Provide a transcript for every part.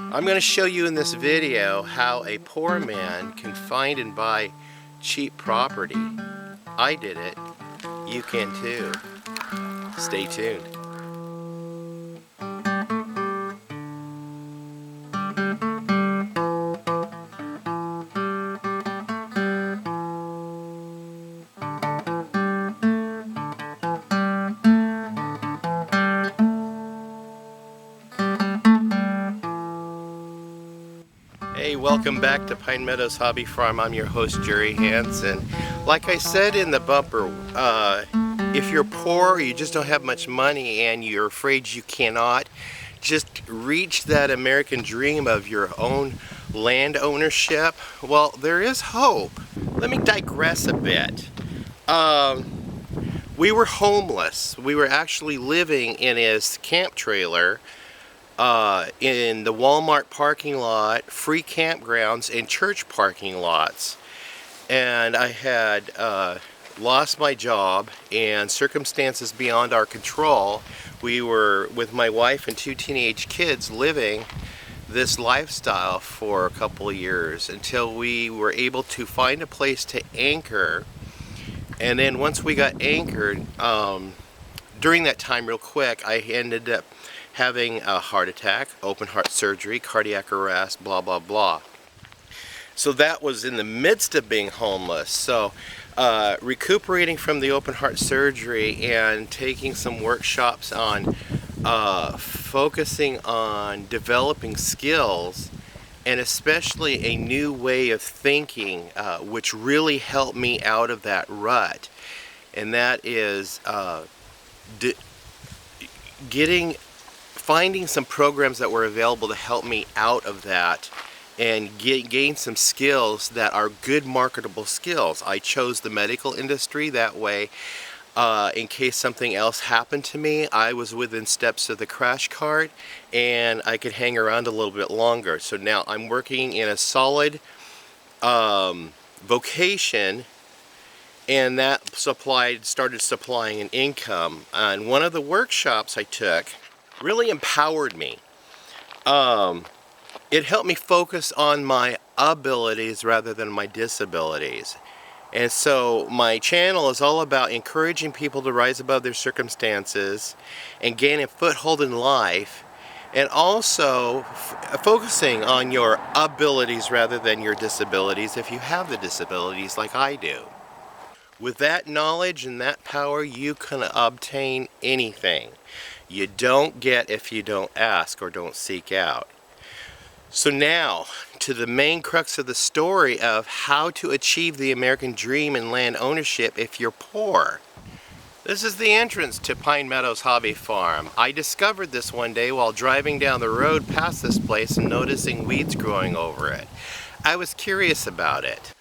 I'm going to show you in this video how a poor man can find and buy cheap property. I did it. You can too. Stay tuned. Hey, welcome back to Pine Meadows Hobby Farm. I'm your host, Jerry Hansen. Like I said in the bumper, if you're poor or you just don't have much money and you're afraid you cannot just reach that American dream of your own land ownership, well, there is hope. Let me digress a bit. We were homeless. We were actually living in a camp trailer in the Walmart parking lot, free campgrounds, and church parking lots. And I had lost my job, and circumstances beyond our control. We were, with my wife and two teenage kids, living this lifestyle for a couple of years until we were able to find a place to anchor. And then once we got anchored, during that time, real quick, I ended up having a heart attack, open heart surgery, cardiac arrest, blah, blah, blah. So that was in the midst of being homeless. So recuperating from the open heart surgery and taking some workshops on focusing on developing skills, and especially a new way of thinking, which really helped me out of that rut. And that is finding some programs that were available to help me out of that and gain some skills that are good marketable skills. I chose the medical industry that way. In case something else happened to me, I was within steps of the crash cart and I could hang around a little bit longer. So now I'm working in a solid vocation, and that started supplying an income. And one of the workshops I took really empowered me. It helped me focus on my abilities rather than my disabilities. And so my channel is all about encouraging people to rise above their circumstances and gain a foothold in life, and also focusing on your abilities rather than your disabilities if you have the disabilities like I do. With that knowledge and that power, you can obtain anything. You don't get if you don't ask or don't seek out. So now, to the main crux of the story of how to achieve the American dream in land ownership if you're poor. This is the entrance to Pine Meadows Hobby Farm. I discovered this one day while driving down the road past this place and noticing weeds growing over it. I was curious about it.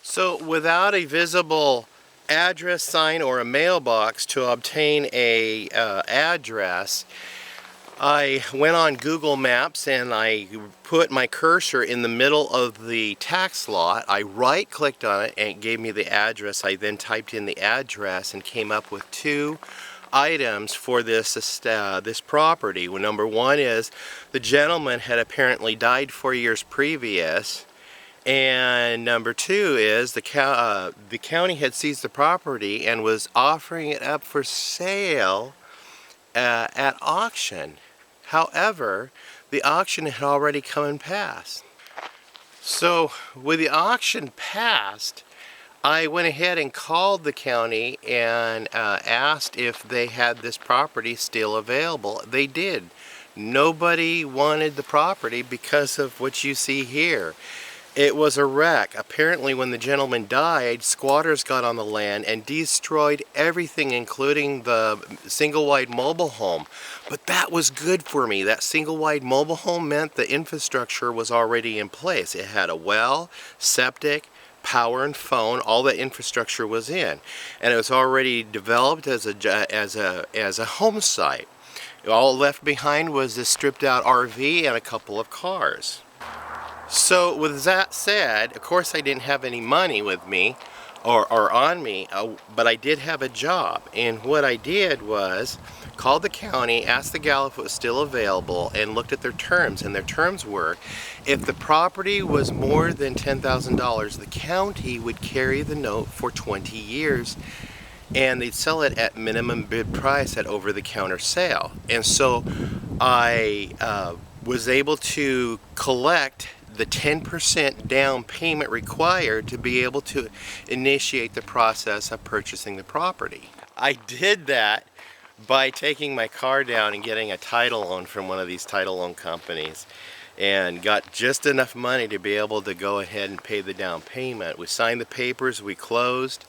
So without a visible address sign or a mailbox to obtain a address, I went on Google Maps and I put my cursor in the middle of the tax lot. I right-clicked on it and it gave me the address. I then typed in the address and came up with two items for this property. Well, number one is the gentleman had apparently died 4 years previous. And number two is the county had seized the property and was offering it up for sale at auction. However, the auction had already come and passed. So with the auction passed, I went ahead and called the county and asked if they had this property still available. They did. Nobody wanted the property because of what you see here. It was a wreck. Apparently when the gentleman died, squatters got on the land and destroyed everything, including the single-wide mobile home. But that was good for me. That single-wide mobile home meant the infrastructure was already in place. It had a well, septic, power and phone, all that infrastructure was in. And it was already developed as a home site. All left behind was a stripped out RV and a couple of cars. So with that said, of course I didn't have any money with me or on me, but I did have a job. And what I did was called the county, asked the gal if it was still available, and looked at their terms. And their terms were, if the property was more than $10,000, the county would carry the note for 20 years and they'd sell it at minimum bid price at over-the-counter sale. And so I was able to collect the 10% down payment required to be able to initiate the process of purchasing the property. I did that by taking my car down and getting a title loan from one of these title loan companies, and got just enough money to be able to go ahead and pay the down payment. We signed the papers, we closed,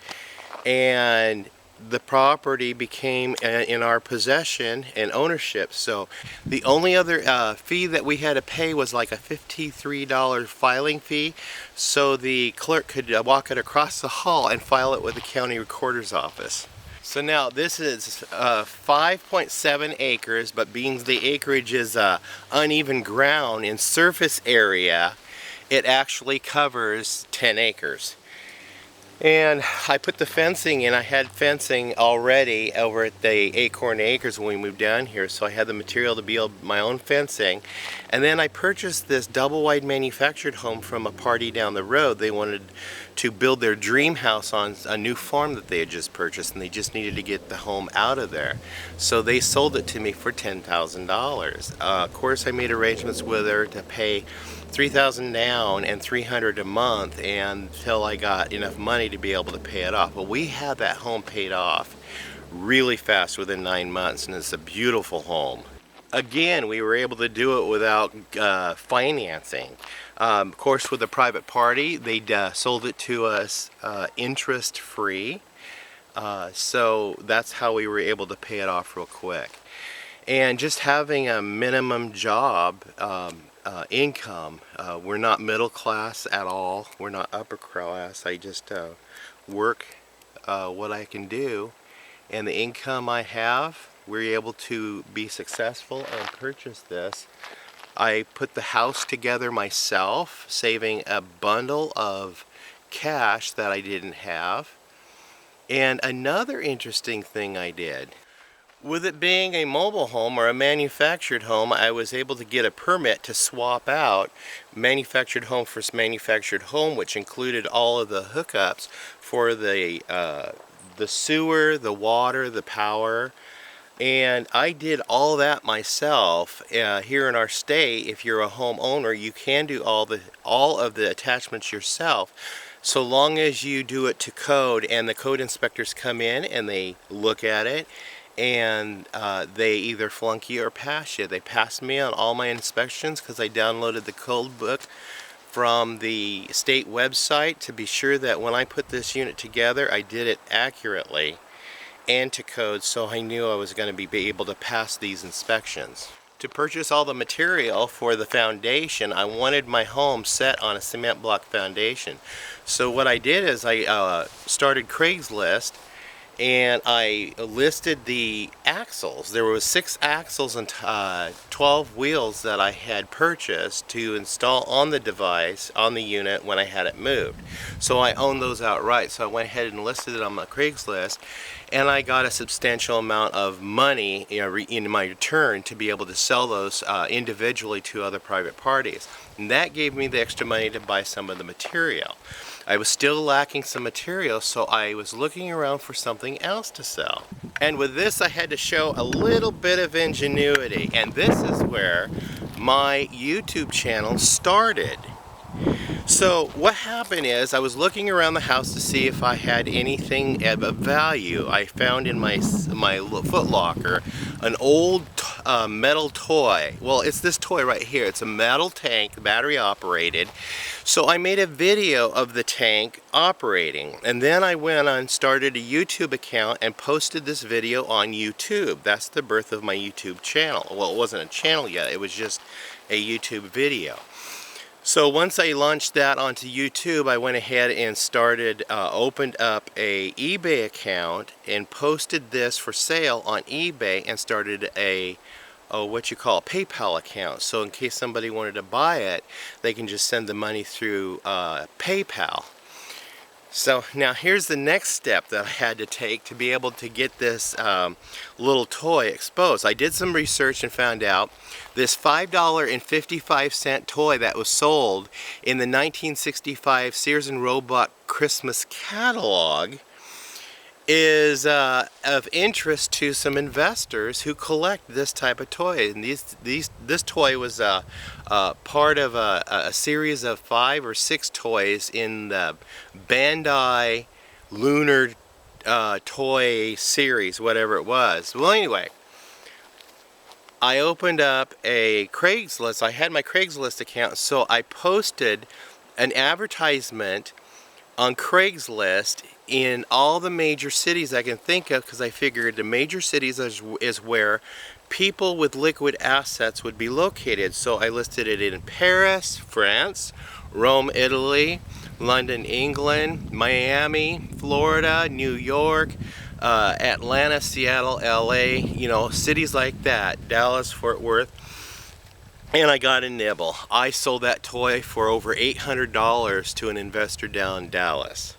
and the property became in our possession and ownership. So the only other fee that we had to pay was like a $53 filing fee, so the clerk could walk it across the hall and file it with the county recorder's office. So now this is 5.7 acres, but being the acreage is uneven ground in surface area, it actually covers 10 acres. And I put the fencing in. I had fencing already over at the Acorn Acres when we moved down here, so I had the material to build my own fencing. And then I purchased this double wide manufactured home from a party down the road. They wanted to build their dream house on a new farm that they had just purchased, and they just needed to get the home out of there. So they sold it to me for $10,000. Of course, I made arrangements with her to pay $3,000 down and $300 a month until I got enough money to be able to pay it off. Well, we had that home paid off really fast within 9 months, and it's a beautiful home. Again, we were able to do it without financing. Of course, with a private party, they sold it to us interest free. So that's how we were able to pay it off real quick. And just having a minimum job income. We're not middle class at all. We're not upper class. I just work what I can do, and the income I have, we're able to be successful and purchase this. I put the house together myself, saving a bundle of cash that I didn't have. And another interesting thing I did, with it being a mobile home or a manufactured home, I was able to get a permit to swap out manufactured home for manufactured home, which included all of the hookups for the sewer, the water, the power. And I did all that myself. Here in our state, if you're a homeowner, you can do all of the attachments yourself, so long as you do it to code, and the code inspectors come in and they look at it, and they either flunk you or pass you. They passed me on all my inspections because I downloaded the code book from the state website to be sure that when I put this unit together, I did it accurately and to code, so I knew I was going to be able to pass these inspections. To purchase all the material for the foundation, I wanted my home set on a cement block foundation. So what I did is I started Craigslist, and I listed the axles. There were 6 axles and 12 wheels that I had purchased to install on the device, on the unit, when I had it moved. So I owned those outright. So I went ahead and listed it on my Craigslist, and I got a substantial amount of money in my return to be able to sell those individually to other private parties. And that gave me the extra money to buy some of the material. I was still lacking some material, so I was looking around for something else to sell. And with this, I had to show a little bit of ingenuity, and this is where my YouTube channel started. So what happened is, I was looking around the house to see if I had anything of value. I found in my foot locker an old metal toy. Well, it's this toy right here. It's a metal tank, battery operated. So I made a video of the tank operating, and then I went on and started a YouTube account and posted this video on YouTube. That's the birth of my YouTube channel. Well, it wasn't a channel yet, it was just a YouTube video. So once I launched that onto YouTube, I went ahead and opened up a eBay account and posted this for sale on eBay, and started a PayPal account. So in case somebody wanted to buy it, they can just send the money through PayPal. So now here's the next step that I had to take to be able to get this little toy exposed. I did some research and found out this $5.55 toy that was sold in the 1965 Sears and Roebuck Christmas catalog is of interest to some investors who collect this type of toy. And this toy was part of a series of 5 or 6 toys in the Bandai Lunar toy series, whatever it was. Well, anyway, I opened up a Craigslist. I had my Craigslist account, so I posted an advertisement on Craigslist in all the major cities I can think of, because I figured the major cities is where people with liquid assets would be located. So I listed it in Paris, France, Rome, Italy, London, England, Miami, Florida, New York, Atlanta, Seattle, LA, you know, cities like that, Dallas, Fort Worth. And I got a nibble. I sold that toy for over $800 to an investor down in Dallas.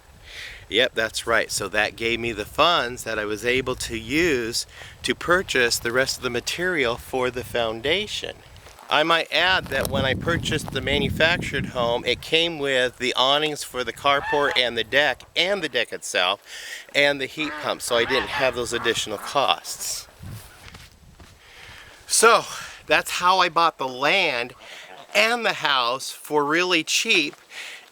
Yep, that's right. So that gave me the funds that I was able to use to purchase the rest of the material for the foundation. I might add that when I purchased the manufactured home, it came with the awnings for the carport and the deck itself, and the heat pump, so I didn't have those additional costs. So that's how I bought the land and the house for really cheap.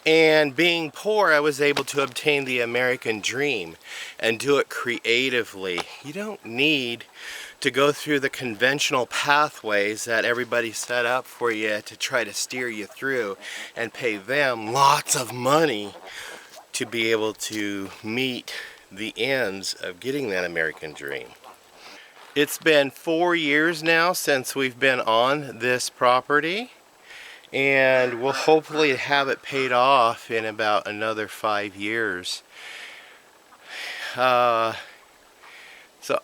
And being poor, I was able to obtain the American dream and do it creatively. You don't need to go through the conventional pathways that everybody set up for you to try to steer you through and pay them lots of money to be able to meet the ends of getting that American dream. It's been 4 years now since we've been on this property, and we'll hopefully have it paid off in about another 5 years. So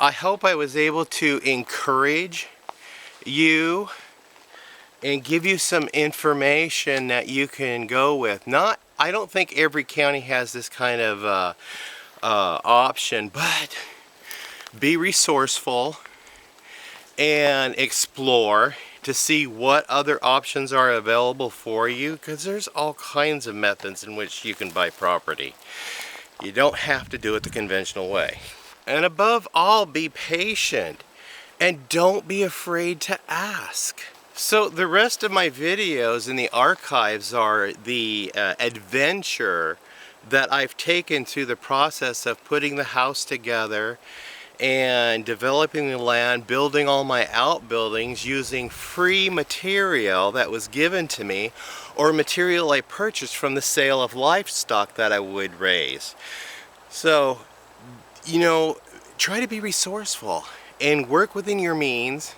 I hope I was able to encourage you and give you some information that you can go with. I don't think every county has this kind of option, but be resourceful and explore to see what other options are available for you, because there's all kinds of methods in which you can buy property. You don't have to do it the conventional way. And above all, be patient and don't be afraid to ask. So the rest of my videos in the archives are the adventure that I've taken through the process of putting the house together and developing the land, building all my outbuildings using free material that was given to me or material I purchased from the sale of livestock that I would raise. So, you know, try to be resourceful and work within your means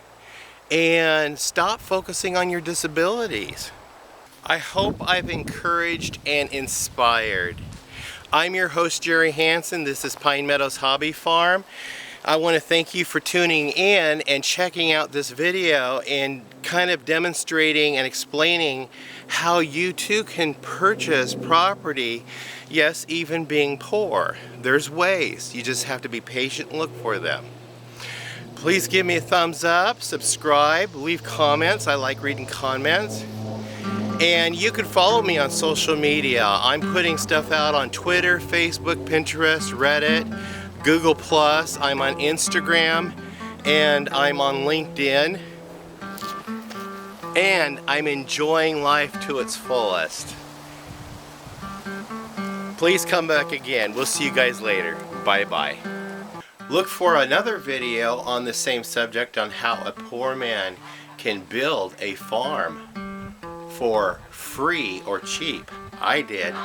and stop focusing on your disabilities. I hope I've encouraged and inspired. I'm your host, Jerry Hansen. This is Pine Meadows Hobby Farm. I want to thank you for tuning in and checking out this video and kind of demonstrating and explaining how you too can purchase property, yes, even being poor. There's ways. You just have to be patient and look for them. Please give me a thumbs up, subscribe, leave comments. I like reading comments. And you can follow me on social media. I'm putting stuff out on Twitter, Facebook, Pinterest, Reddit, Google+, I'm on Instagram, and I'm on LinkedIn. And I'm enjoying life to its fullest. Please come back again. We'll see you guys later. Bye-bye. Look for another video on the same subject on how a poor man can build a farm for free or cheap. I did.